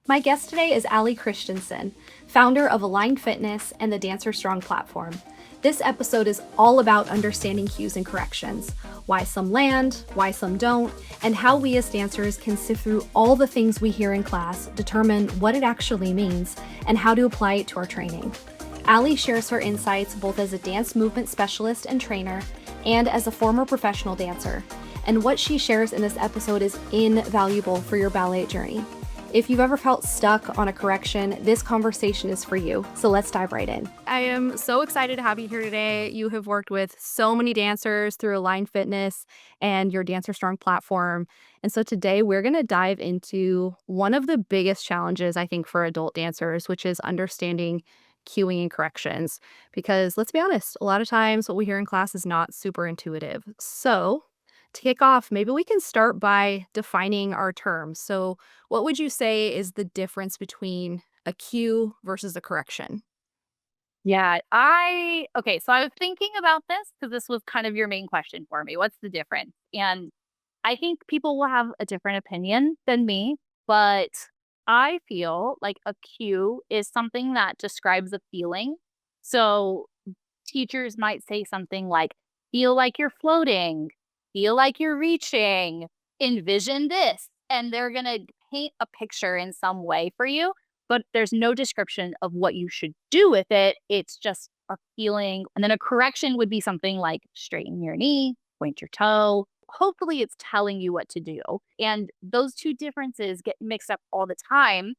My guest today is Allie Christensen, founder of Aligned Fitness and the Dancer Strong platform. This episode is all about understanding cues and corrections, why some land, why some don't, and how we as dancers can sift through all the things we hear in class, determine what it actually means, and how to apply it to our training. Allie shares her insights both as a dance movement specialist and trainer and as a former professional dancer. And what she shares in this episode is invaluable for your ballet journey. If you've ever felt stuck on a correction, this conversation is for you. So let's dive right in. I am so excited to have you here today. You have worked with so many dancers through Align Fitness and your Dancer Strong platform. And so today we're going to dive into one of the biggest challenges, I think, for adult dancers, which is understanding cueing and corrections. Because let's be honest, a lot of times what we hear in class is not super intuitive. So to kick off, maybe we can start by defining our terms. So, what would you say is the difference between a cue versus a correction? Yeah, so I was thinking about this because this was kind of your main question for me. What's the difference? And I think people will have a different opinion than me, but I feel like a cue is something that describes a feeling. So teachers might say something like, feel like you're floating, feel like you're reaching, envision this. And they're going to paint a picture in some way for you, but there's no description of what you should do with it. It's just a feeling. And then a correction would be something like straighten your knee, point your toe. Hopefully, it's telling you what to do. And those two differences get mixed up all the time,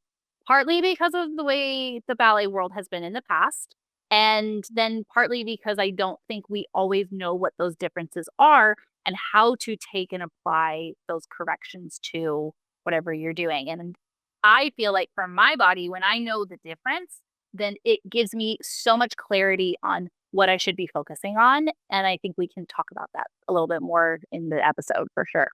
partly because of the way the ballet world has been in the past. And then partly because I don't think we always know what those differences are and how to take and apply those corrections to whatever you're doing. And I feel like for my body, when I know the difference, then it gives me so much clarity on what I should be focusing on. And I think we can talk about that a little bit more in the episode for sure.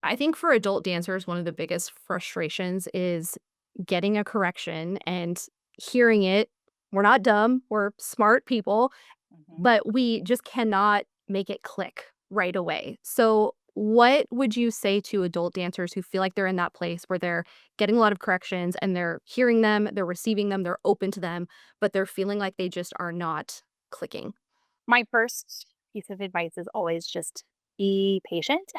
I think for adult dancers, one of the biggest frustrations is getting a correction and hearing it. We're not dumb, we're smart people, Mhm. but we just cannot make it click right away. So, what would you say to adult dancers who feel like they're in that place where they're getting a lot of corrections and they're hearing them, they're receiving them, they're open to them, but they're feeling like they just are not clicking? My first piece of advice is always just be patient.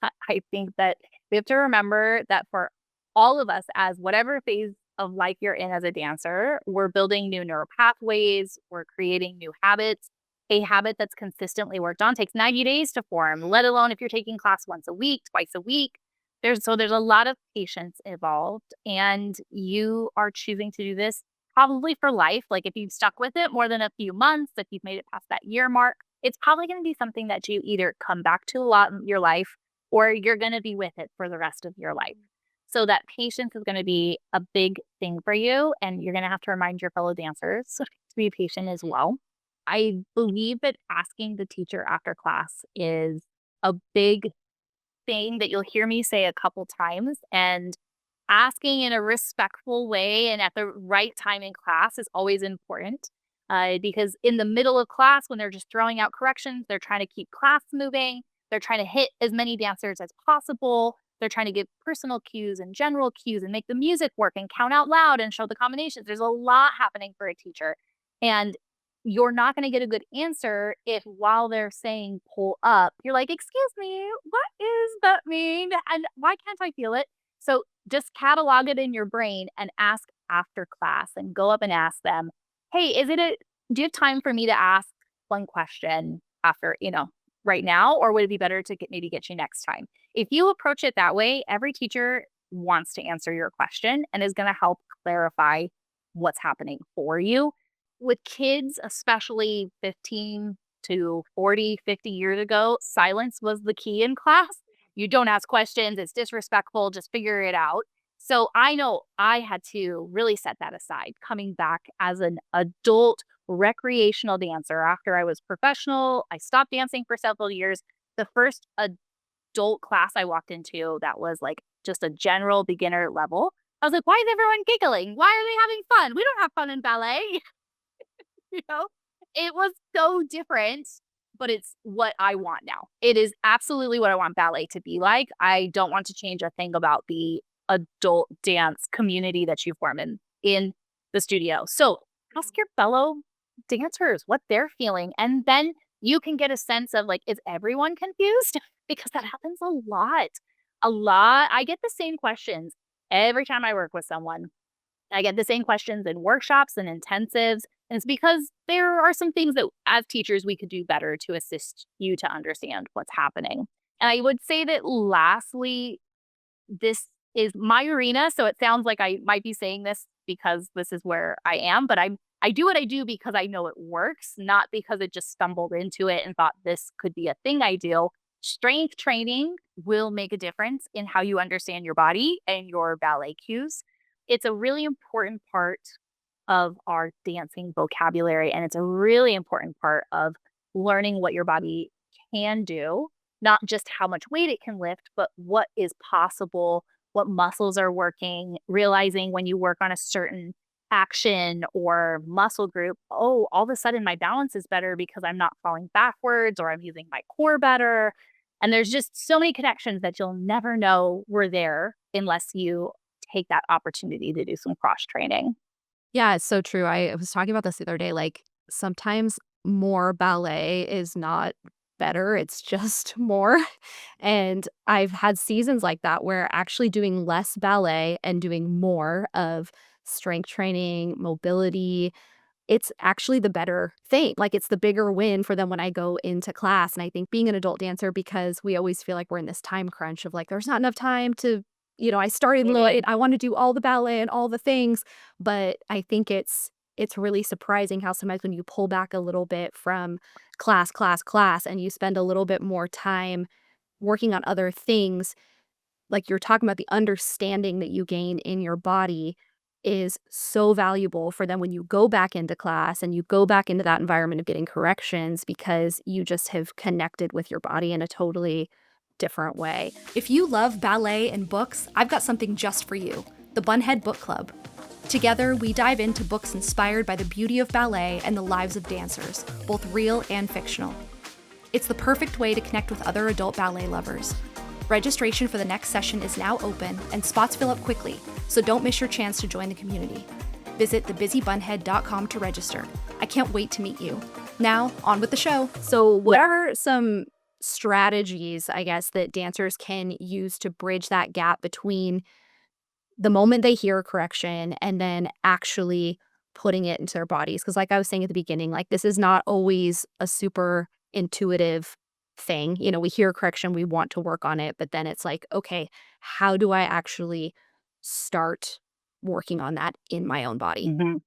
I think that we have to remember that for all of us, as whatever phase of life you're in as a dancer, we're building new neural pathways, we're creating new habits. A habit that's consistently worked on takes 90 days to form, let alone if you're taking class once a week, twice a week. There's a lot of patience involved, and you are choosing to do this probably for life. Like if you've stuck with it more than a few months, if you've made it past that year mark, it's probably going to be something that you either come back to a lot in your life or you're going to be with it for the rest of your life. So that patience is going to be a big thing for you. And you're going to have to remind your fellow dancers to be patient as well. I believe that asking the teacher after class is a big thing that you'll hear me say a couple times. And asking in a respectful way and at the right time in class is always important. Because in the middle of class, when they're just throwing out corrections, they're trying to keep class moving. They're trying to hit as many dancers as possible. They're trying to give personal cues and general cues and make the music work and count out loud and show the combinations. There's a lot happening for a teacher. And you're not going to get a good answer if while they're saying pull up, you're like, excuse me, what is that mean? And why can't I feel it? So just catalog it in your brain and ask after class and go up and ask them, hey, do you have time for me to ask one question after, right now? Or would it be better to maybe get you next time? If you approach it that way, every teacher wants to answer your question and is going to help clarify what's happening for you. With kids, especially 15 to 40, 50 years ago, silence was the key in class. You don't ask questions, it's disrespectful, just figure it out. So I know I had to really set that aside coming back as an adult recreational dancer after I was professional. I stopped dancing for several years. The first adult class I walked into that was like just a general beginner level. I was like, why is everyone giggling? Why are they having fun? We don't have fun in ballet. You know? It was so different, but it's what I want now. It is absolutely what I want ballet to be like. I don't want to change a thing about the adult dance community that you form in the studio. So ask your fellow dancers what they're feeling. And then you can get a sense of like, is everyone confused? Because that happens a lot. A lot. I get the same questions every time I work with someone. I get the same questions in workshops and intensives. And it's because there are some things that as teachers we could do better to assist you to understand what's happening. And I would say that lastly, this is my arena, so it sounds like I might be saying this because this is where I am, but I do what I do because I know it works, not because it just stumbled into it and thought this could be a thing I do. Strength training will make a difference in how you understand your body and your ballet cues. It's a really important part of our dancing vocabulary, and it's a really important part of learning what your body can do, not just how much weight it can lift, but what is possible, what muscles are working, realizing when you work on a certain action or muscle group, oh, all of a sudden my balance is better because I'm not falling backwards or I'm using my core better. And there's just so many connections that you'll never know were there unless you take that opportunity to do some cross training. Yeah, it's so true. I was talking about this the other day. Like, sometimes more ballet is not better, it's just more. And I've had seasons like that where actually doing less ballet and doing more of strength training, mobility, it's actually the better thing. Like, it's the bigger win for them when I go into class, and I think being an adult dancer, because we always feel like we're in this time crunch of, like, there's not enough time to I started late, I wanna do all the ballet and all the things, but I think it's really surprising how sometimes when you pull back a little bit from class, class, class, and you spend a little bit more time working on other things, like you're talking about, the understanding that you gain in your body is so valuable for them when you go back into class and you go back into that environment of getting corrections, because you just have connected with your body in a totally different way. If you love ballet and books, I've got something just for you, the Bunhead Book Club. Together, we dive into books inspired by the beauty of ballet and the lives of dancers, both real and fictional. It's the perfect way to connect with other adult ballet lovers. Registration for the next session is now open, and spots fill up quickly, so don't miss your chance to join the community. Visit thebusybunhead.com to register. I can't wait to meet you. Now, on with the show. So, what are some strategies, I guess, that dancers can use to bridge that gap between the moment they hear a correction and then actually putting it into their bodies? Because like I was saying at the beginning, like, this is not always a super intuitive thing. We hear a correction, we want to work on it, but then it's like, okay, how do I actually start working on that in my own body? Mhm.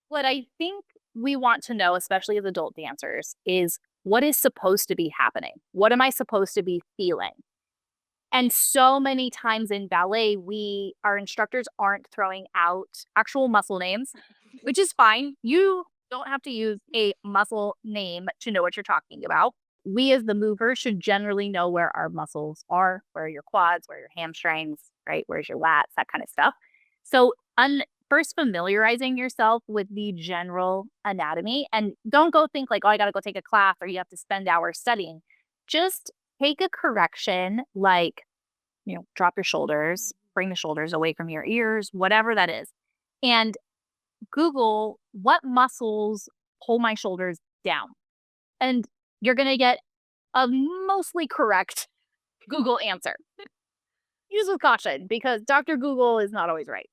What I think we want to know, especially as adult dancers, is what is supposed to be happening? What am I supposed to be feeling? And so many times in ballet, our instructors aren't throwing out actual muscle names, which is fine. You don't have to use a muscle name to know what you're talking about. We as the mover should generally know where our muscles are, where are your quads, where are your hamstrings, right? Where's your lats, that kind of stuff. So first familiarizing yourself with the general anatomy, and don't go think like, oh, I got to go take a class or you have to spend hours studying. Just take a correction like, drop your shoulders, bring the shoulders away from your ears, whatever that is. And Google what muscles pull my shoulders down. And you're going to get a mostly correct Google answer. Use with caution because Dr. Google is not always right.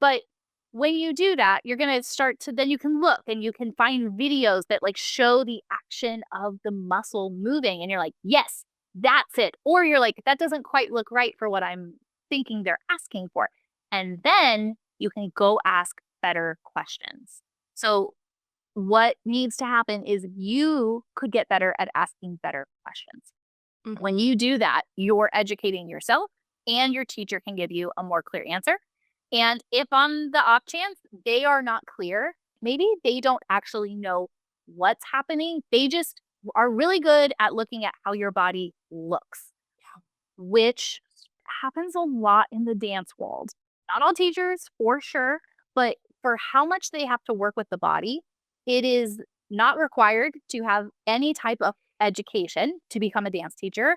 But when you do that, you're going to start to, then you can look and you can find videos that like show the action of the muscle moving. And you're like, yes, that's it. Or you're like, that doesn't quite look right for what I'm thinking they're asking for. And then you can go ask better questions. So what needs to happen is you could get better at asking better questions. When you do that, you're educating yourself and your teacher can give you a more clear answer. And if on the off chance they are not clear, maybe they don't actually know what's happening. They just are really good at looking at how your body looks, which happens a lot in the dance world. Not all teachers, for sure, but for how much they have to work with the body, it is not required to have any type of education to become a dance teacher.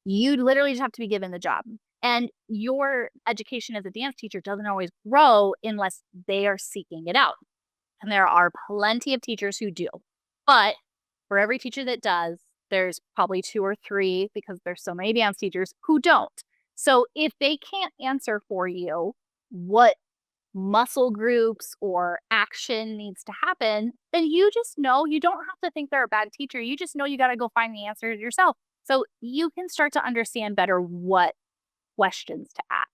You literally just have to be given the job. And your education as a dance teacher doesn't always grow unless they are seeking it out. And there are plenty of teachers who do. But for every teacher that does, there's probably two or three, because there's so many dance teachers who don't. So if they can't answer for you what muscle groups or action needs to happen, then you just know, you don't have to think they're a bad teacher. You just know you got to go find the answers yourself. So you can start to understand better what questions to ask.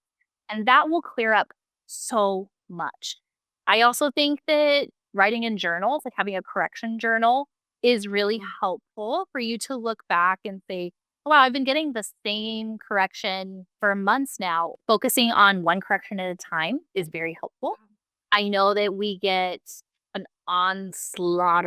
And that will clear up so much. I also think that writing in journals, like having a correction journal, is really helpful for you to look back and say, wow, I've been getting the same correction for months now. Focusing on one correction at a time is very helpful. I know that we get an onslaught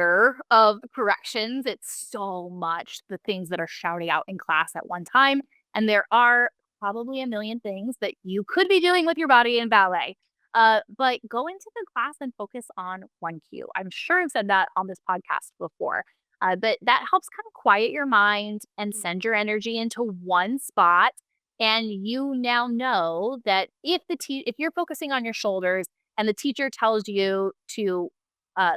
of corrections. It's so much, the things that are shouting out in class at one time. And there are probably a million things that you could be doing with your body in ballet. But go into the class and focus on one cue. I'm sure I've said that on this podcast before. But that helps kind of quiet your mind and send your energy into one spot. And you now know that if you're focusing on your shoulders and the teacher tells you to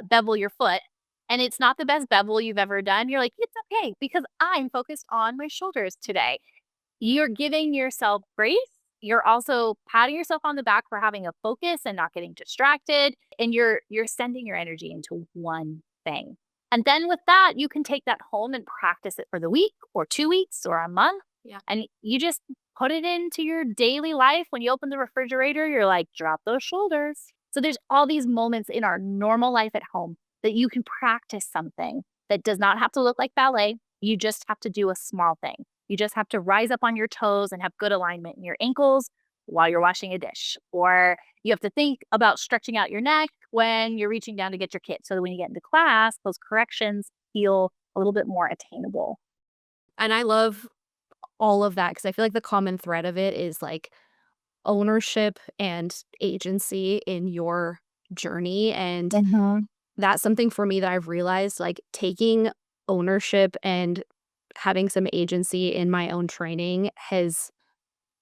bevel your foot, and it's not the best bevel you've ever done, you're like, it's okay because I'm focused on my shoulders today. You're giving yourself grace. You're also patting yourself on the back for having a focus and not getting distracted. And you're sending your energy into one thing. And then with that, you can take that home and practice it for the week or 2 weeks or a month. Yeah. And you just put it into your daily life. When you open the refrigerator, you're like, drop those shoulders. So there's all these moments in our normal life at home that you can practice something that does not have to look like ballet. You just have to do a small thing. You just have to rise up on your toes and have good alignment in your ankles while you're washing a dish. Or you have to think about stretching out your neck when you're reaching down to get your kid, so that when you get into class, those corrections feel a little bit more attainable. And I love all of that because I feel like the common thread of it is like ownership and agency in your journey. And that's something for me that I've realized, like taking ownership and having some agency in my own training has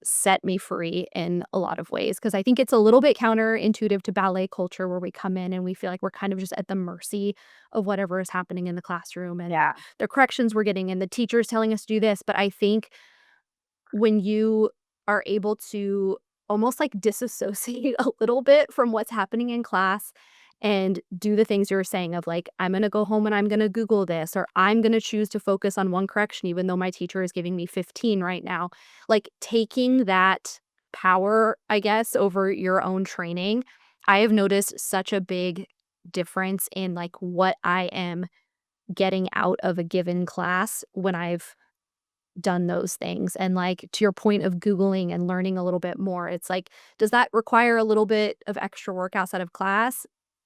set me free in a lot of ways, because I think it's a little bit counterintuitive to ballet culture where we come in and we feel like we're kind of just at the mercy of whatever is happening in the classroom and Yeah. the corrections we're getting and the teachers telling us to do this. But I think when you are able to almost like disassociate a little bit from what's happening in class and do the things you were saying of like, I'm going to go home and I'm going to Google this, or I'm going to choose to focus on one correction, even though my teacher is giving me 15 right now. Like taking that power, I guess, over your own training, I have noticed such a big difference in like what I am getting out of a given class when I've done those things. And like to your point of Googling and learning a little bit more, it's like, does that require a little bit of extra work outside of class?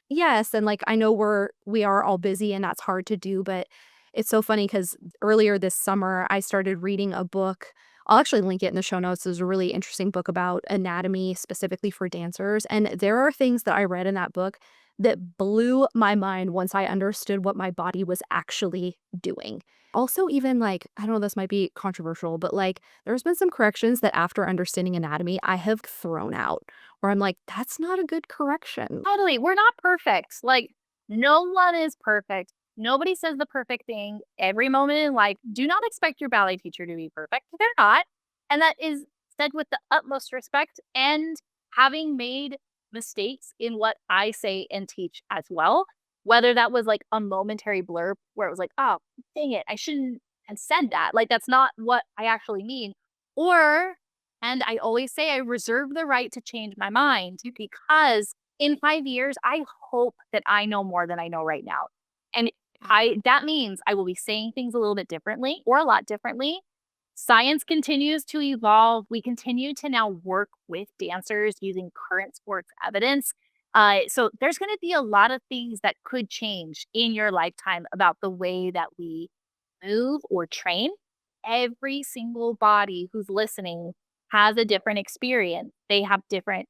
Yes. And like I know we are all busy and that's hard to do, but it's so funny because earlier this summer I started reading a book. I'll actually link it in the show notes. There's a really interesting book about anatomy specifically for dancers. And there are things that I read in that book that blew my mind once I understood what my body was actually doing. Also, even like, I don't know, this might be controversial, but like, there's been some corrections that after understanding anatomy, I have thrown out where I'm like, that's not a good correction. Totally. We're not perfect. Like, no one is perfect. Nobody says the perfect thing every moment in life. Do not expect your ballet teacher to be perfect. They're not. And that is said with the utmost respect and having made mistakes in what I say and teach as well. Whether that was like a momentary blurb where it was like, oh, dang it, I shouldn't have said that. Like, that's not what I actually mean. Or, and I always say, I reserve the right to change my mind because in 5 years, I hope that I know more than I know right now. And that means I will be saying things a little bit differently or a lot differently. Science continues to evolve. We continue to now work with dancers using current sports evidence. So there's going to be a lot of things that could change in your lifetime about the way that we move or train. Every single body who's listening has a different experience. They have different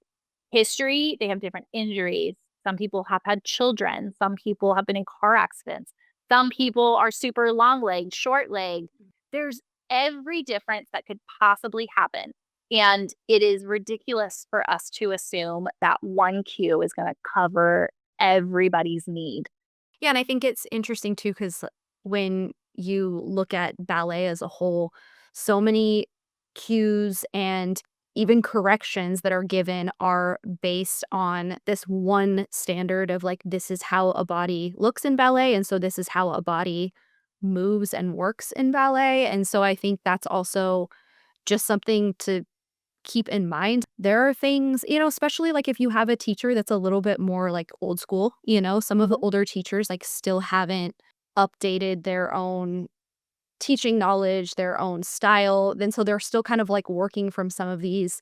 history, they have different injuries. Some people have had children, some people have been in car accidents, some people are super long legged, short legged. There's every difference that could possibly happen And it is ridiculous for us to assume that one cue is going to cover everybody's need. Yeah, and I think it's interesting too because when you look at ballet as a whole, so many cues and even corrections that are given are based on this one standard of like, this is how a body looks in ballet. And so this is how a body moves and works in ballet. And so I think that's also just something to keep in mind. There are things, especially like if you have a teacher that's a little bit more like old school, some of the Mhm. older teachers like still haven't updated their own teaching knowledge, their own style. Then so they're still kind of like working from some of these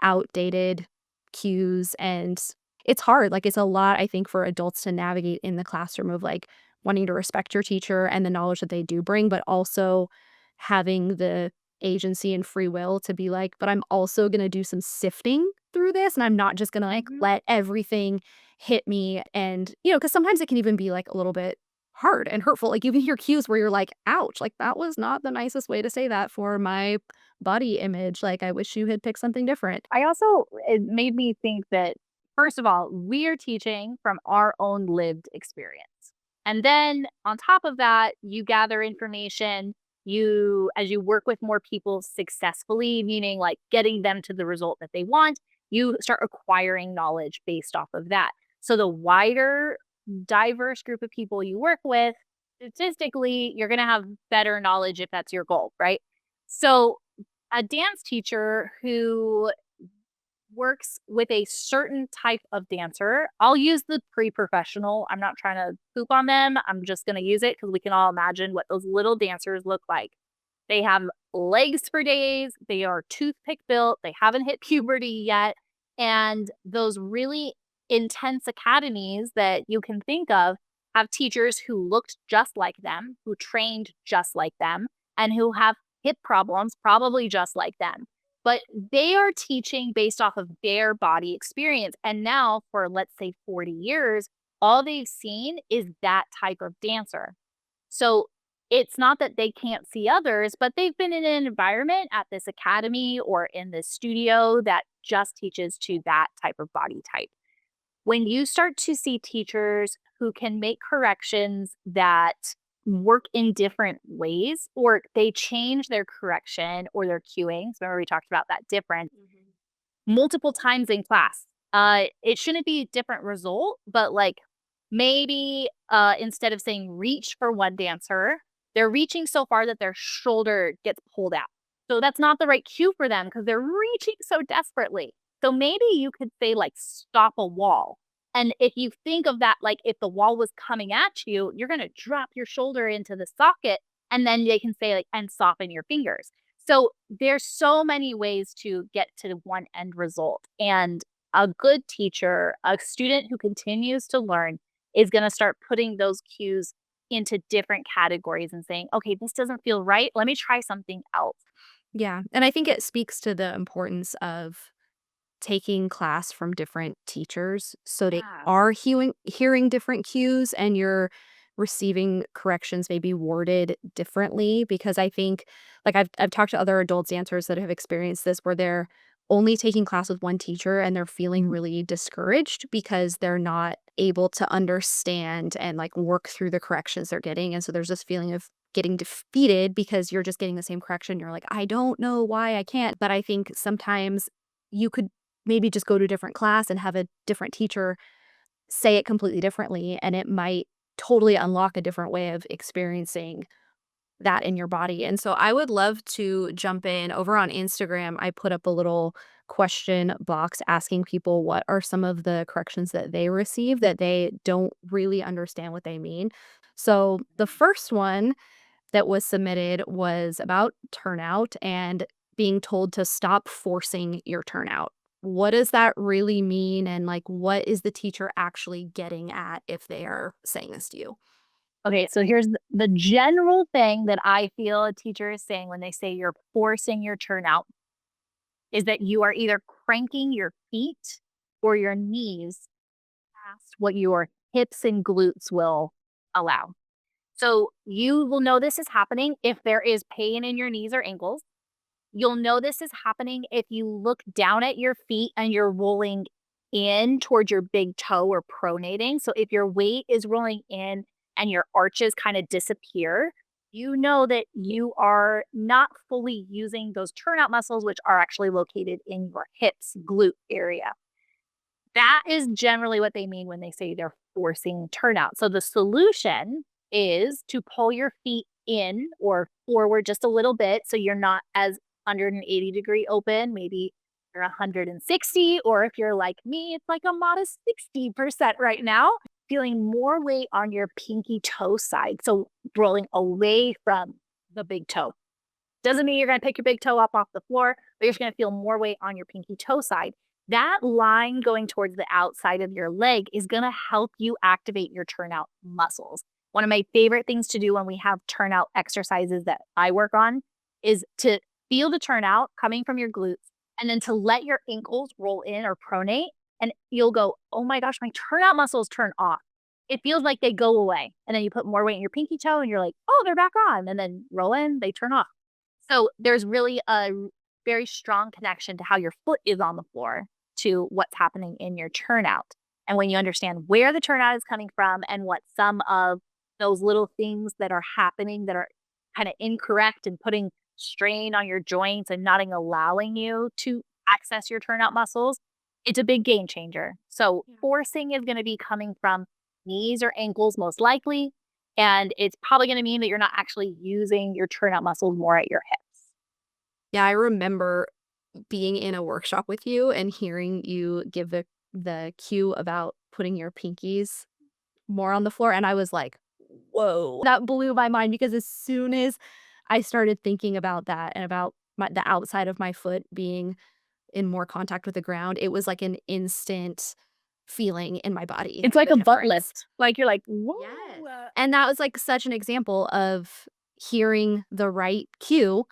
outdated cues and it's hard. Like it's a lot, I think, for adults to navigate in the classroom of like wanting to respect your teacher and the knowledge that they do bring, but also having the agency and free will to be like, but I'm also gonna do some sifting through this and I'm not just gonna like Mhm. let everything hit me and because sometimes it can even be like a little bit hard and hurtful. Like, you can hear cues where you're like, "Ouch, like, that was not the nicest way to say that for my body image. Like, I wish you had picked something different." I also, it made me think that, first of all, we are teaching from our own lived experience. And then on top of that, you gather information. As you work with more people successfully, meaning like getting them to the result that they want, you start acquiring knowledge based off of that. So the wider, diverse group of people you work with, statistically, you're going to have better knowledge if that's your goal, right? So a dance teacher who works with a certain type of dancer. I'll use the pre-professional. I'm not trying to poop on them. I'm just going to use it because we can all imagine what those little dancers look like. They have legs for days. They are toothpick built. They haven't hit puberty yet. And those really intense academies that you can think of have teachers who looked just like them, who trained just like them, and who have hip problems, probably just like them. But they are teaching based off of their body experience. And now, for let's say 40 years, all they've seen is that type of dancer. So it's not that they can't see others, but they've been in an environment at this academy or in this studio that just teaches to that type of body type. When you start to see teachers who can make corrections that work in different ways, or they change their correction or their cueing, so remember we talked about that difference Mhm. multiple times in class. It shouldn't be a different result, but like maybe instead of saying reach for one dancer, they're reaching so far that their shoulder gets pulled out. So that's not the right cue for them because they're reaching so desperately. So maybe you could say like stop a wall. And if you think of that, like if the wall was coming at you, you're going to drop your shoulder into the socket and then they can say like and soften your fingers. So there's so many ways to get to one end result. And a good teacher, a student who continues to learn, is going to start putting those cues into different categories and saying, okay, this doesn't feel right. Let me try something else. Yeah, and I think it speaks to the importance of taking class from different teachers so they Yeah. are hearing different cues and you're receiving corrections maybe worded differently because I think like I've talked to other adult dancers that have experienced this where they're only taking class with one teacher and they're feeling really discouraged because they're not able to understand and like work through the corrections they're getting and so there's this feeling of getting defeated because you're just getting the same correction you're like I don't know why I can't but I think sometimes you could maybe just go to a different class and have a different teacher say it completely differently, and it might totally unlock a different way of experiencing that in your body. And so I would love to jump in over on Instagram. I put up a little question box asking people what are some of the corrections that they receive that they don't really understand what they mean. So the first one that was submitted was about turnout and being told to stop forcing your turnout. What does that really mean? And like, what is the teacher actually getting at if they are saying this to you? Okay, so here's the general thing that I feel a teacher is saying when they say you're forcing your turnout is that you are either cranking your feet or your knees past what your hips and glutes will allow. So you will know this is happening if there is pain in your knees or ankles, You'll know this is happening if you look down at your feet and you're rolling in towards your big toe or pronating. So if your weight is rolling in and your arches kind of disappear, you know that you are not fully using those turnout muscles, which are actually located in your hips, glute area. That is generally what they mean when they say they're forcing turnout. So the solution is to pull your feet in or forward just a little bit so you're not as 180-degree open. Maybe you're 160, or if you're like me, it's like a modest 60% right now. Feeling more weight on your pinky toe side. So rolling away from the big toe. Doesn't mean you're going to pick your big toe up off the floor, but you're just going to feel more weight on your pinky toe side. That line going towards the outside of your leg is going to help you activate your turnout muscles. One of my favorite things to do when we have turnout exercises that I work on is to feel the turnout coming from your glutes and then to let your ankles roll in or pronate. And you'll go, oh my gosh, my turnout muscles turn off. It feels like they go away. And then you put more weight in your pinky toe and you're like, oh, they're back on. And then roll in, they turn off. So there's really a very strong connection to how your foot is on the floor to what's happening in your turnout. And when you understand where the turnout is coming from and what some of those little things that are happening that are kind of incorrect and putting strain on your joints and not allowing you to access your turnout muscles, it's a big game changer. So forcing is going to be coming from knees or ankles most likely. And it's probably going to mean that you're not actually using your turnout muscles more at your hips. Yeah, I remember being in a workshop with you and hearing you give the cue about putting your pinkies more on the floor, and I was like, "Whoa." That blew my mind because as soon as I started thinking about that and about the outside of my foot being in more contact with the ground, it was like an instant feeling in my body. It's like The a butt difference. lift. Like you're like, whoa. Yes. And that was, like, such an example of hearing the right cue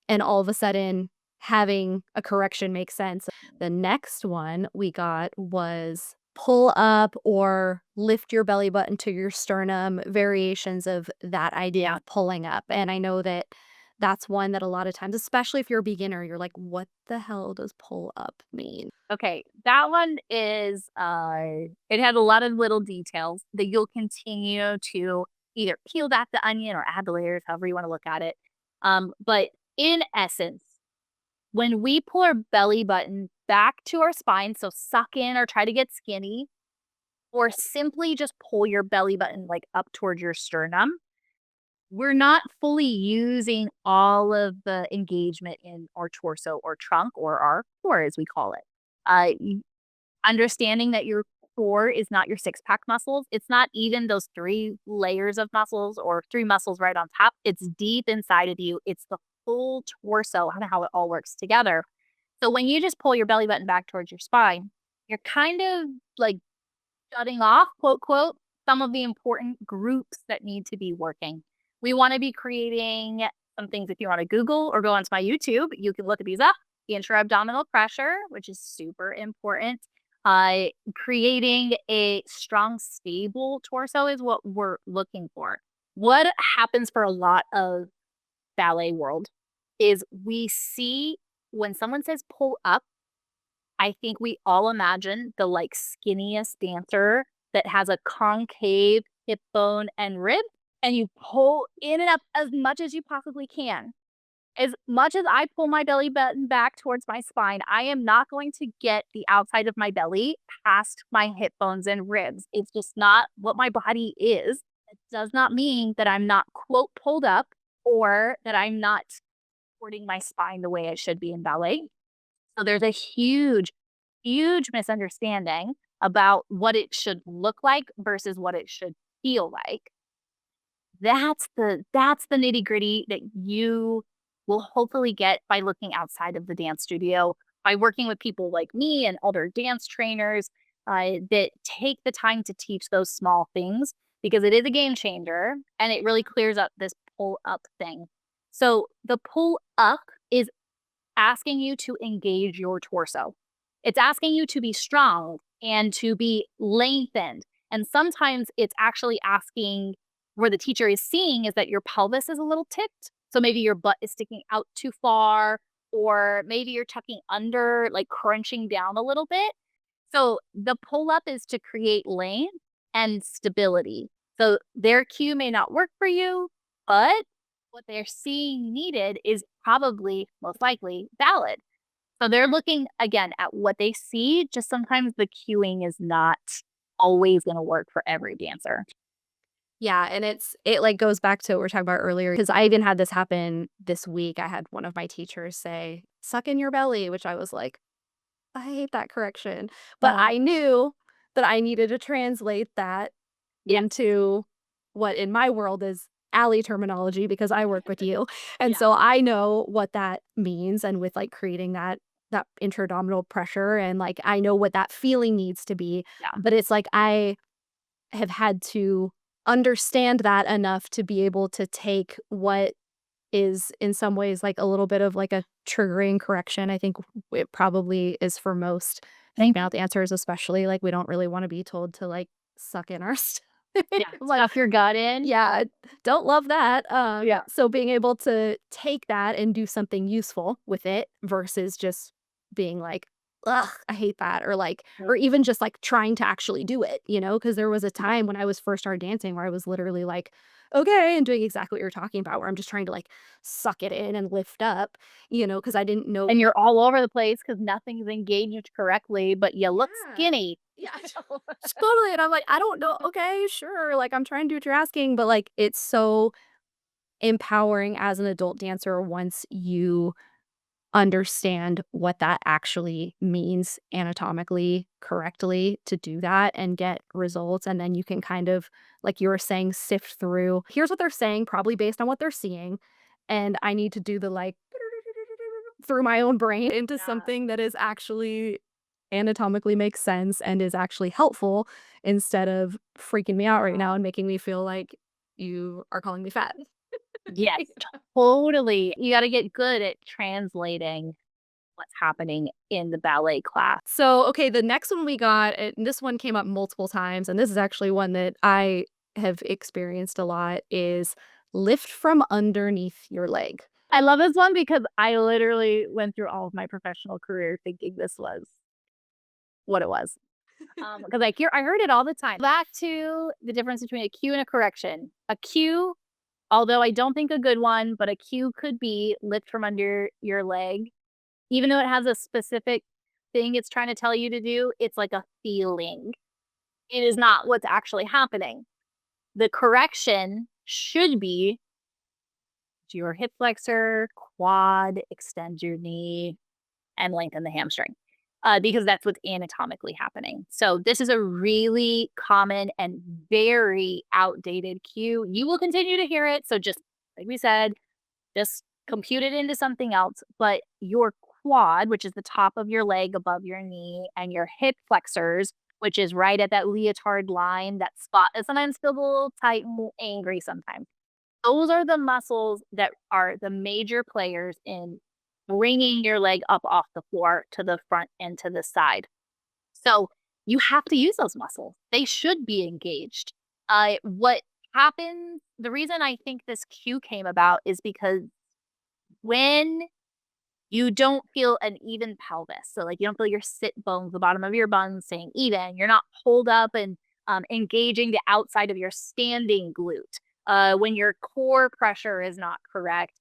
and all of a sudden having a correction make sense. The next one we got was pull up or lift your belly button to your sternum, variations of that idea of pulling up, and I know that that's one that a lot of times, especially if you're a beginner, you're like, "What the hell does pull up mean?" Okay, that one is it had a lot of little details that you'll continue to either peel back the onion or add the layers, however you want to look at it. But in essence, when we pull our belly button back to our spine, so suck in or try to get skinny, or simply just pull your belly button like up towards your sternum, we're not fully using all of the engagement in our torso or trunk or our core, as we call it. Understanding that your core is not your six pack muscles. It's not even those three layers of muscles or three muscles right on top. It's deep inside of you. It's the full torso and how it all works together. So when you just pull your belly button back towards your spine, you're kind of like shutting off, quote, quote, some of the important groups that need to be working. We want to be creating some things. If you want to Google or go onto my YouTube, you can look at these up. The intra-abdominal pressure, which is super important. Creating a strong, stable torso is what we're looking for. What happens for a lot of ballet world is we see when someone says pull up, I think we all imagine the like skinniest dancer that has a concave hip bone and rib, and you pull in and up as much as you possibly can. As much as I pull my belly button back towards my spine, I am not going to get the outside of my belly past my hip bones and ribs. It's just not what my body is. It does not mean that I'm not, quote, pulled up or that I'm not supporting my spine the way I should be in ballet. So there's a huge, huge misunderstanding about what it should look like versus what it should feel like. That's the nitty-gritty that you will hopefully get by looking outside of the dance studio, by working with people like me and other dance trainers that take the time to teach those small things because it is a game changer and it really clears up this pull up thing. So the pull up is asking you to engage your torso. It's asking you to be strong and to be lengthened. And sometimes it's actually asking where the teacher is seeing is that your pelvis is a little tipped. So maybe your butt is sticking out too far, or maybe you're tucking under, like crunching down a little bit. So the pull up is to create length and stability. So their cue may not work for you, but what they're seeing needed is probably most likely valid. So they're looking again at what they see. Just sometimes the cueing is not always going to work for every dancer. Yeah, and it, like, goes back to what we were talking about earlier because I even had this happen this week. I had one of my teachers say, "Suck in your belly," which I was like, "I hate that correction." But Uh, I knew that I needed to translate that yeah, into what in my world is Allie terminology because I work with you. And yeah, so I know what that means and with, like, creating that intra-abdominal pressure and, like, I know what that feeling needs to be, yeah. but it's like I have had to understand that enough to be able to take what is in some ways like a little bit of like a triggering correction. I think it probably is for most female dancers, especially like we don't really want to be told to like suck in our stuff. Yeah, Like, stuff your gut in. yeah, I don't love that. Yeah. So being able to take that and do something useful with it versus just being like, ugh, I hate that, or like, or even just like trying to actually do it, because there was a time when I was first started dancing where I was literally like, okay, and doing exactly what you're talking about, where I'm just trying to like suck it in and lift up, because I didn't know. And you're all over the place because nothing's engaged correctly, but you look Yeah. skinny. Yeah. Totally. And I'm like, I don't know. Okay, sure. Like, I'm trying to do what you're asking, but like, it's so empowering as an adult dancer once you understand what that actually means anatomically correctly to do that and get results, and then you can kind of, like you were saying, sift through, "Here's what they're saying, probably based on what they're seeing, and I need to do the, like, through my own brain into Yeah. something that is actually anatomically makes sense and is actually helpful instead of freaking me out right now and making me feel like you are calling me fat." Yes, totally. You gotta get good at translating what's happening in the ballet class. So, okay, the next one we got, and this one came up multiple times, and this is actually one that I have experienced a lot, is lift from underneath your leg. I love this one because I literally went through all of my professional career thinking this was what it was. Because I heard it all the time. Back to the difference between a cue and a correction. A cue, although I don't think a good one, but a cue could be lift from under your leg. Even though it has a specific thing it's trying to tell you to do, it's like a feeling. It is not what's actually happening. The correction should be to your hip flexor, quad, extend your knee, and lengthen the hamstring, because that's what's anatomically happening. So this is a really common and very outdated cue. You will continue to hear it. So just like we said, just compute it into something else. But your quad, which is the top of your leg above your knee, and your hip flexors, which is right at that leotard line, that spot that sometimes feels a little tight and angry sometimes. Those are the muscles that are the major players in bringing your leg up off the floor to the front and to the side. So you have to use those muscles. They should be engaged. What happens, the reason I think this cue came about is because when you don't feel an even pelvis, so like you don't feel your sit bones, the bottom of your buns staying even, you're not pulled up and engaging the outside of your standing glute. When your core pressure is not correct,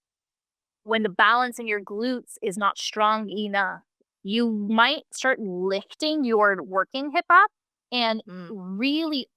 when the balance in your glutes is not strong enough, you might start lifting your working hip up and Mm. really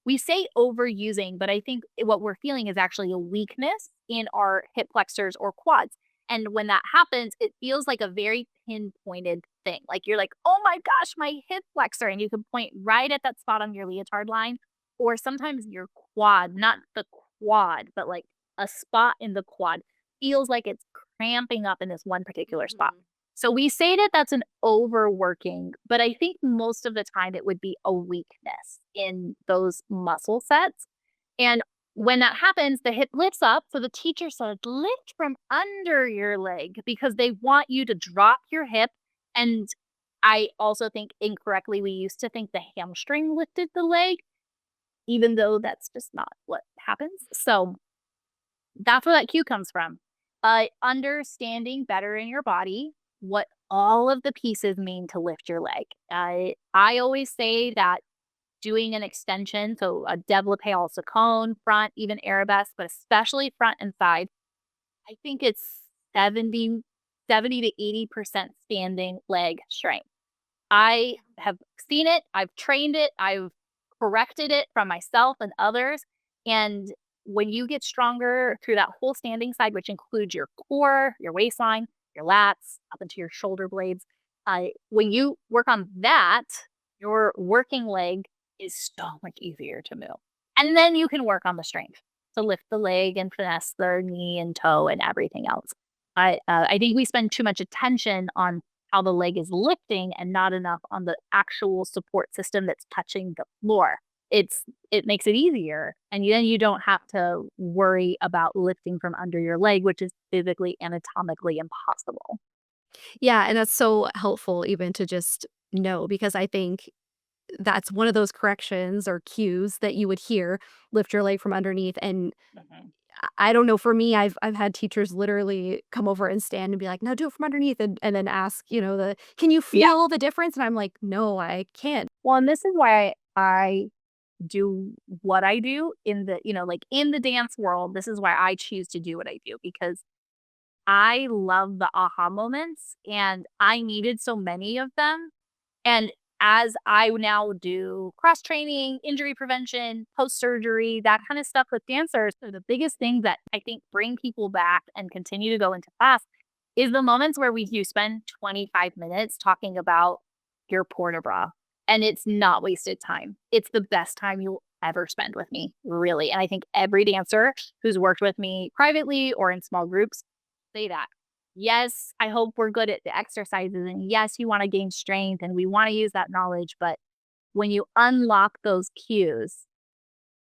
we say overusing, but I think what we're feeling is actually a weakness in our hip flexors or quads. And when that happens, it feels like a very pinpointed thing. Like you're like, oh my gosh, my hip flexor. And you can point right at that spot on your leotard line, or sometimes your quad, not the quad, but like a spot in the quad feels like it's cramping up in this one particular spot. Mhm. So we say that that's an overworking, but I think most of the time it would be a weakness in those muscle sets. And when that happens, the hip lifts up. So the teacher says, lift from under your leg because they want you to drop your hip. And I also think incorrectly, we used to think the hamstring lifted the leg, even though that's just not what happens. So that's where that cue comes from. Understanding better in your body what all of the pieces mean to lift your leg. I always say that doing an extension, so a développé also cone, front, even arabesque, but especially front and side, I think it's 70, 70 to 80% standing leg strength. I have seen it, I've trained it, I've corrected it from myself and others. And when you get stronger through that whole standing side, which includes your core, your waistline, your lats, up into your shoulder blades, when you work on that, your working leg is so much easier to move. And then you can work on the strength to lift the leg and finesse the knee and toe and everything else. I think we spend too much attention on how the leg is lifting and not enough on the actual support system that's touching the floor. It makes it easier, and then you don't have to worry about lifting from under your leg, which is physically anatomically impossible. Yeah, and that's so helpful even to just know because I think that's one of those corrections or cues that you would hear, lift your leg from underneath, and Mhm. I don't know, for me, I've had teachers literally come over and stand and be like, "No, do it from underneath," and then ask, "Can you Yeah. feel the difference?" And I'm like, "No, I can't." Well, and this is why I do what I do in the, like in the dance world. This is why I choose to do what I do because I love the aha moments and I needed so many of them. And as I now do cross training, injury prevention, post surgery, that kind of stuff with dancers, so the biggest thing that I think bring people back and continue to go into class is the moments where we do spend 25 minutes talking about your port de bras. And it's not wasted time. It's the best time you'll ever spend with me, really. And I think every dancer who's worked with me privately or in small groups say that. Yes, I hope we're good at the exercises. And yes, you want to gain strength and we want to use that knowledge. But when you unlock those cues,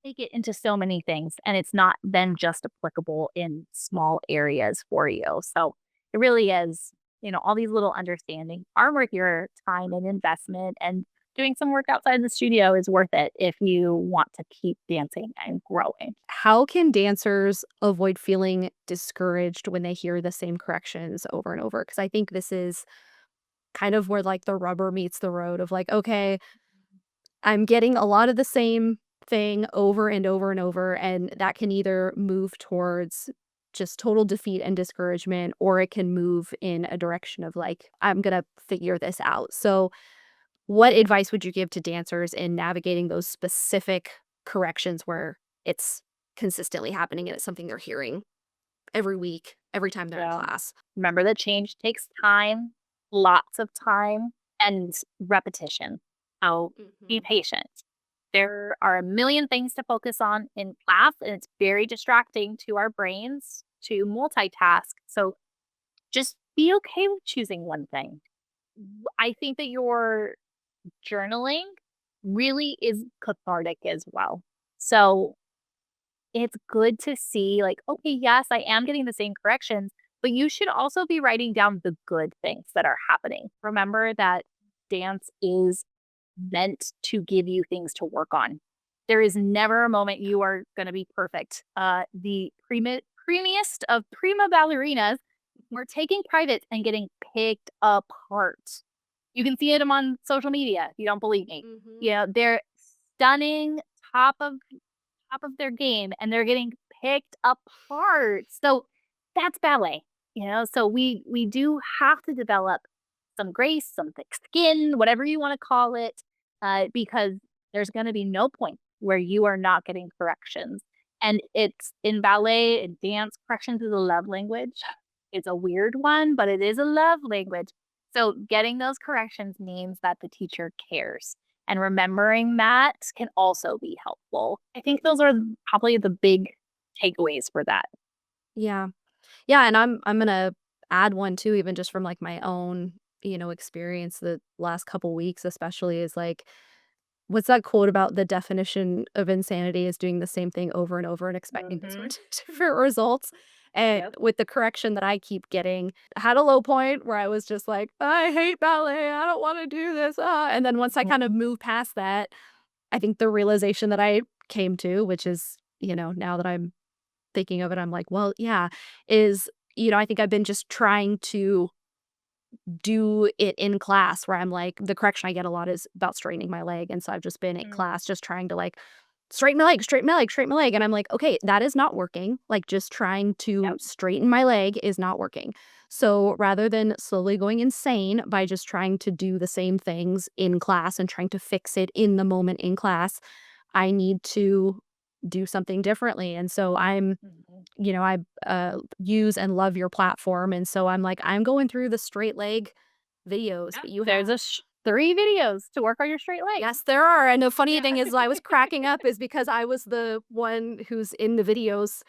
take it into so many things and it's not then just applicable in small areas for you. So it really is, all these little understanding are worth your time and investment, and doing some work outside the studio is worth it if you want to keep dancing and growing. How can dancers avoid feeling discouraged when they hear the same corrections over and over? Because I think this is kind of where, like, the rubber meets the road of, like, "Okay, I'm getting a lot of the same thing over and over and over," and that can either move towards just total defeat and discouragement, or it can move in a direction of, like, "I'm gonna figure this out." So, what advice would you give to dancers in navigating those specific corrections where it's consistently happening and it's something they're hearing every week, every time they're in Yeah. class? Remember that change takes time, lots of time, and repetition. So be Mhm. patient. There are a million things to focus on in class, and it's very distracting to our brains to multitask. So just be okay with choosing one thing. I think that your journaling really is cathartic as well. So it's good to see, like, okay, yes, I am getting the same corrections, but you should also be writing down the good things that are happening. Remember that dance is meant to give you things to work on. There is never a moment you are going to be perfect. The premiest of prima ballerinas were taking privates and getting picked apart. You can see them on social media if you don't believe me. Mhm. They're stunning, top of their game, and they're getting picked apart. So that's ballet, So we do have to develop some grace, some thick skin, whatever you want to call it, because there's going to be no point where you are not getting corrections. And it's in ballet and dance, corrections is a love language. It's a weird one, but it is a love language. So getting those corrections means that the teacher cares, and remembering that can also be helpful. I think those are probably the big takeaways for that. Yeah. Yeah, and I'm gonna add one too, even just from, like, my own, experience the last couple weeks especially is, like, what's that quote about the definition of insanity is doing the same thing over and over and expecting Mhm. different results, and Yep. with the correction that I keep getting, I had a low point where I was just like, "I hate ballet, I don't wanna do this, ah," and then once I kind of Mhm. moved past that, I think the realization that I came to, which is, now that I'm thinking of it, I'm like, "Well, yeah," is I think I've been just trying to do it in class where I'm like the correction I get a lot is about straightening my leg, and so I've just been in Mm. class just trying to, like, straighten my leg, straighten my leg, straighten my leg, and I'm like, "Okay, that is not working." Like, just trying to Yep. straighten my leg is not working. So, rather than slowly going insane by just trying to do the same things in class and trying to fix it in the moment in class, I need to do something differently, and so Mhm. I, use and love your platform, and so I'm like, I'm going through the straight leg videos, Yep. but you There's have. a 3 videos to work on your straight leg. Yes, there are, and the funny Yeah. thing is I was cracking up is because I was the one who's in the videos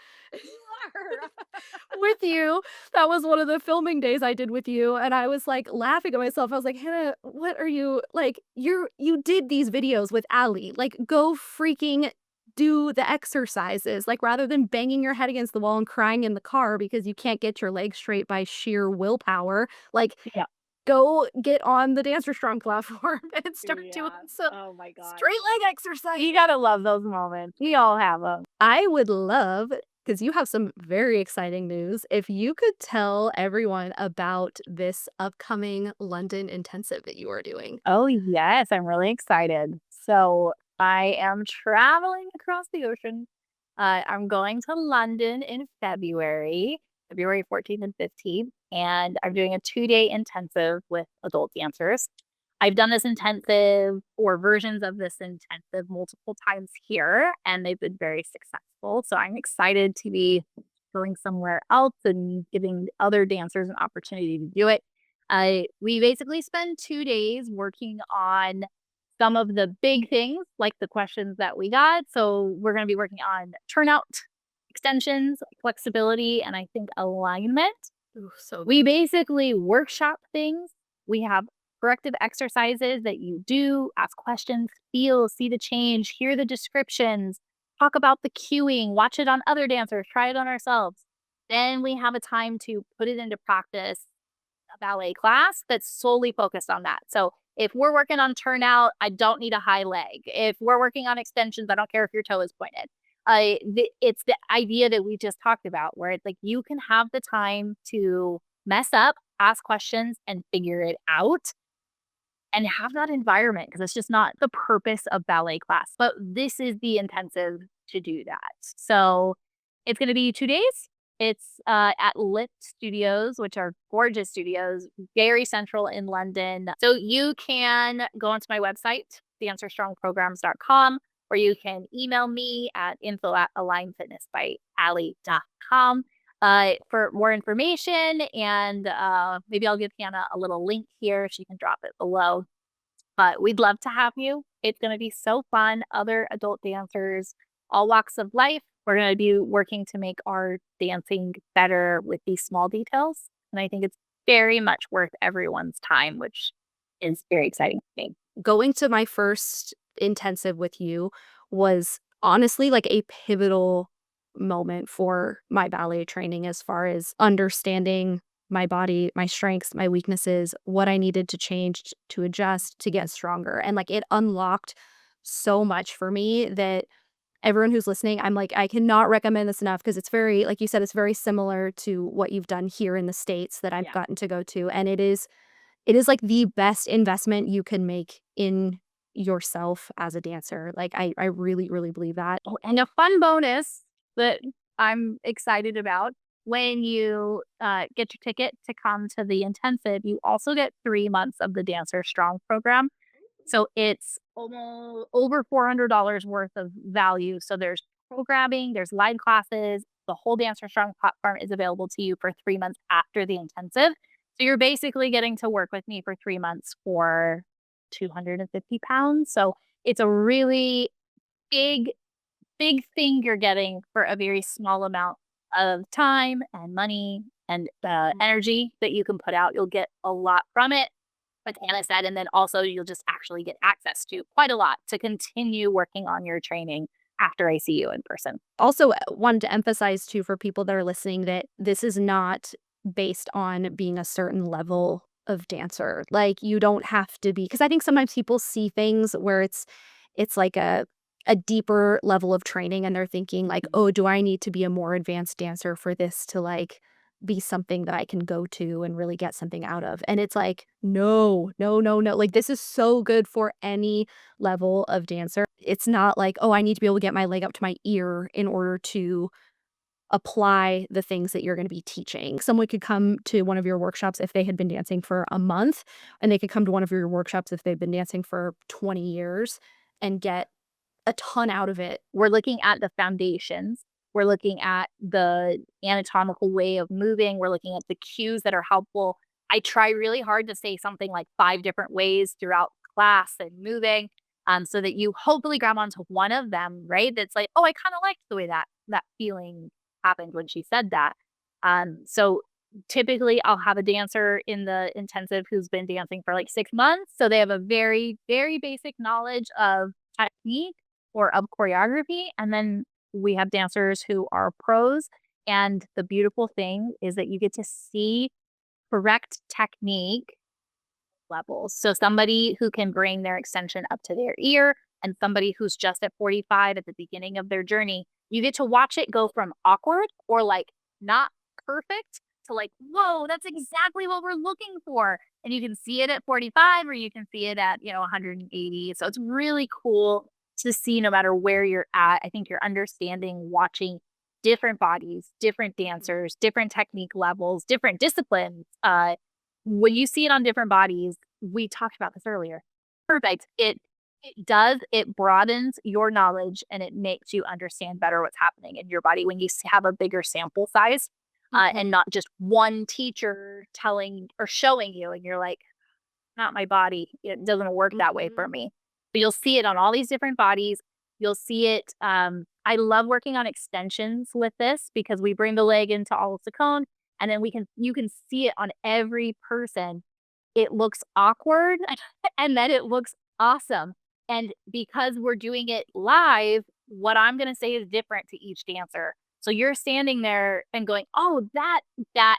with you. That was one of the filming days I did with you, and I was, like, laughing at myself. I was like, "Hannah, what are you like, you did these videos with Allie, like, go freaking do the exercises, like, rather than banging your head against the wall and crying in the car because you can't get your legs straight by sheer willpower, like, Yeah. go get on the Dancer Strong platform and start doing Yeah. some Oh my gosh. straight leg exercise." You gotta love those moments. We all have them. I would love, because you have some very exciting news, if you could tell everyone about this upcoming London intensive that you are doing. Oh, yes, I'm really excited. So, I am traveling across the ocean. I'm going to London in February 14th and 15th, and I'm doing a 2-day intensive with adult dancers. I've done this intensive or versions of this intensive multiple times here, and they've been very successful. So, I'm excited to be going somewhere else and giving other dancers an opportunity to do it. We basically spend 2 days working on some of the big things, like the questions that we got. So we're gonna be working on turnout, extensions, flexibility, and I think alignment. Ooh, so We basically workshop things. We have corrective exercises that you do, ask questions, feel, see the change, hear the descriptions, talk about the cueing, watch it on other dancers, try it on ourselves. Then we have a time to put it into practice, a ballet class that's solely focused on that. So if we're working on turnout, I don't need a high leg. If we're working on extensions, I don't care if your toe is pointed. It's the idea that we just talked about, where it's like you can have the time to mess up, ask questions, and figure it out and have that environment because it's just not the purpose of ballet class. But this is the intensive to do that. So it's going to be 2 days. It's at Lit Studios, which are gorgeous studios, very central in London. So you can go onto my website, dancerstrongprograms.com, or you can email me at info@alignfitnessbyally.com for more information. And maybe I'll give Hannah a little link here. She can drop it below. But we'd love to have you. It's going to be so fun. Other adult dancers, all walks of life. We're going to be working to make our dancing better with these small details. And I think it's very much worth everyone's time, which is very exciting for me. going to my first intensive with you was honestly like a pivotal moment for my ballet training as far as understanding my body, my strengths, my weaknesses, what I needed to change to adjust to get stronger. And like it unlocked so much for me that everyone who's listening, I'm like, I cannot recommend this enough because it's very, like you said, it's very similar to what you've done here in the States that I've Yeah. gotten to go to. And it is like the best investment you can make in yourself as a dancer. Like I really, really believe that. Oh, and a fun bonus that I'm excited about, when you get your ticket to come to the intensive, you also get 3 months of the Dancer Strong program. So it's almost over $400 worth of value. So there's programming, there's live classes. The whole Dancer Strong platform is available to you for 3 months after the intensive. So you're basically getting to work with me for 3 months for 250 pounds. So it's a really big, big thing you're getting for a very small amount of time and money and energy that you can put out. You'll get a lot from it, like Anna said, and then also you'll just actually get access to quite a lot to continue working on your training after I see you in person. Also, wanted to emphasize too for people that are listening that this is not based on being a certain level of dancer. Like you don't have to be, because I think sometimes people see things where it's like a deeper level of training and they're thinking like, "Oh, do I need to be a more advanced dancer for this to like be something that I can go to and really get something out of. And it's like, no, no, no, no. Like, this is so good for any level of dancer. It's not like, oh, I need to be able to get my leg up to my ear in order to apply the things that you're going to be teaching. Someone could come to one of your workshops if they had been dancing for a month, and they could come to one of your workshops if they've been dancing for 20 years and get a ton out of it. We're looking at the foundations. We're looking at the anatomical way of moving. We're looking at the cues that are helpful. I try really hard to say something like 5 different ways throughout class and moving, so that you hopefully grab onto one of them, right? That's like, oh, I kind of liked the way that feeling happened when she said that. So typically I'll have a dancer in the intensive who's been dancing for like 6 months. So they have a very, very basic knowledge of technique or of choreography. And then we have dancers who are pros. And the beautiful thing is that you get to see correct technique levels. So somebody who can bring their extension up to their ear and somebody who's just at 45 at the beginning of their journey, you get to watch it go from awkward or like not perfect to like, whoa, that's exactly what we're looking for. And you can see it at 45 or you can see it at, 180. So it's really cool to see no matter where you're at. I think you're understanding watching different bodies, different dancers, different technique levels, different disciplines. When you see it on different bodies, we talked about this earlier. Perfect. It broadens your knowledge and it makes you understand better what's happening in your body when you have a bigger sample size, and not just one teacher telling or showing you, and you're like, not my body. It doesn't work that way for me. But you'll see it on all these different bodies. You'll see it. I love working on extensions with this because we bring the leg into all of the cone, and then you can see it on every person. It looks awkward and then it looks awesome. And because we're doing it live, what I'm going to say is different to each dancer. So you're standing there and going, "Oh, that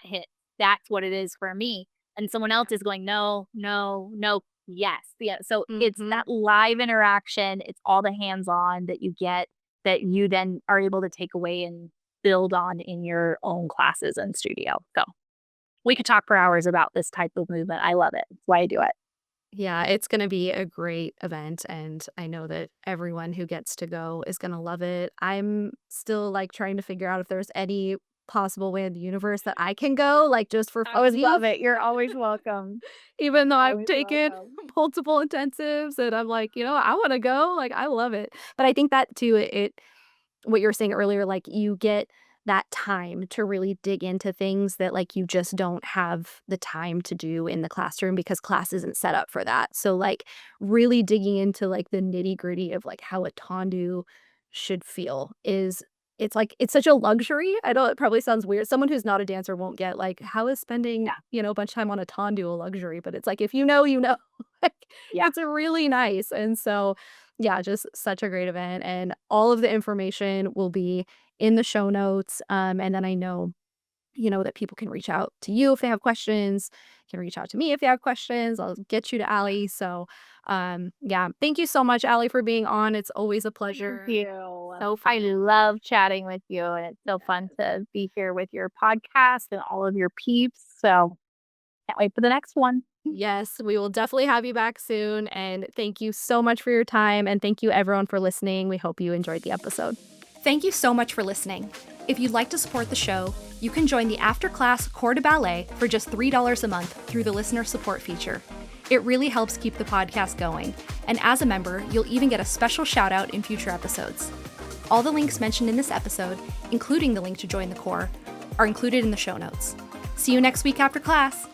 hit. That's what it is for me." And someone else is going, "No, no, no, yes." Yeah. So it's that live interaction. It's all the hands-on that you get that you then are able to take away and build on in your own classes and studio. So we could talk for hours about this type of movement. I love it. That's why I do it. Yeah, it's going to be a great event, and I know that everyone who gets to go is going to love it. I'm still like trying to figure out if there's any possible way in the universe that I can go, like just for I always funsies, love it. You're always welcome. even though I've Always taken welcome. multiple intensives and I'm like, I want to go. Like, I love it. But I think that too, what you were saying earlier, like you get that time to really dig into things that like you just don't have the time to do in the classroom because class isn't set up for that. So like really digging into like the nitty-gritty of like how a tendu should feel is it's like it's such a luxury. I know it probably sounds weird. Someone who's not a dancer won't get like how is spending, Yeah. a bunch of time on a tendu a luxury, but it's like if you know, you know. Like, Yeah. it's really nice. And so yeah, just such a great event. And all of the information will be in the show notes. And then I know, that people can reach out to you if they have questions, can reach out to me if they have questions. I'll get you to Allie. So, yeah, thank you so much, Allie, for being on. It's always a Thank pleasure. you. So I fun. love chatting with you, and it's so fun to be here with your podcast and all of your peeps. So can't wait for the next one. Yes, we will definitely have you back soon. And thank you so much for your time. And thank you, everyone, for listening. We hope you enjoyed the episode. Thank you so much for listening. If you'd like to support the show, you can join the After Class Corps de Ballet for just $3 a month through the listener support feature. It really helps keep the podcast going. And as a member, you'll even get a special shout out in future episodes. All the links mentioned in this episode, including the link to join the Corps, are included in the show notes. See you next week after class.